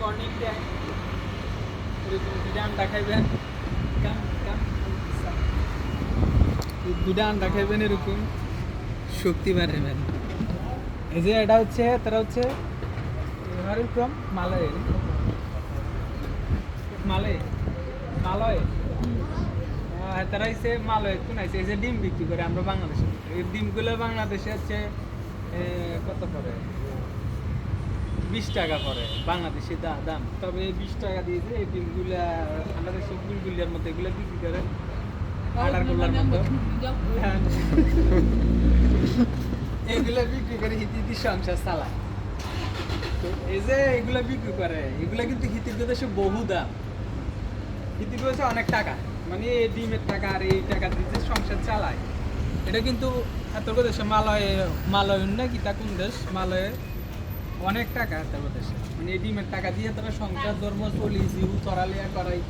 Morning time এরকম দুইটা আন্ডা খাইবেন দুইটা আন্ডা খাইবেন এরকম শক্তি বাড়াবেন। এই যে এটা হচ্ছে তারা হচ্ছে এরকম মালয় মালয় মালয় তারা হচ্ছে মালয় কোন আছে এই যে ডিম বিক্রি করে আমরা বাংলাদেশে এই ডিমগুলো বাংলাদেশে হচ্ছে কত পড়ে 20 টাকা পড়ে বাংলাদেশি দাম। তবে এই 20 টাকা দিয়ে যে এই ডিমগুলা আমাদের সব গুলগুলিয়ার মধ্যে এগুলো বিক্রি করে আটার গোলার মতো এগুলো বিক্রি করে হিতি সংসার চালায়। তো এই যে এগুলো বিক্রি করে এগুলো কিন্তু হিতির দেশে বহু দাম, হিতির দেশে অনেক টাকা, মানে এই ডিমের টাকা আর এই টাকা দিয়ে সংসার চালায়। এটা কিন্তু এত দেশে মালয় না কি তা কোন দেশ মালয়ে অনেক টাকা এত দেশে, মানে এই ডিমের টাকা দিয়ে তারা সংসার ধর্ম চলি জিউ চড়ালিয়া করাই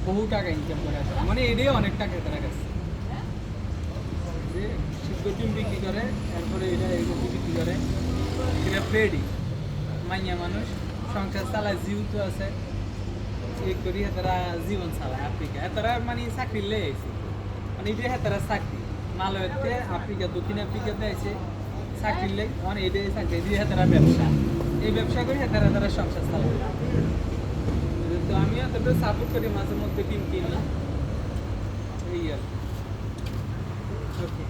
বহু টাকা ইনকাম করে আসে, মানে এটাই অনেক টাকা তারা কাছে যে সিদ্ধ ডিম বিক্রি করে। তারপরে এটা এগুলো বিক্রি করে, এটা ফ্রেডি মাইয়া মানুষ সংসার চালায়, জিউ তো আছে এই করি তারা জীবন চালায়। আফ্রিকা তারা মানে চাকরি লে আইছে, মানে এটা তারা চাকরি মালয়েতে আফ্রিকা দক্ষিণ আফ্রিকাতে আছে চাকরি লে, মানে এটাই চাকরি দিয়ে তারা ব্যবসা, এই ব্যবসা করে তারা সংসার চালায়। তো আমিও তাদের সাপোর্ট করি, মাঝে মধ্যে ডিম কিনি এই আর ওকে।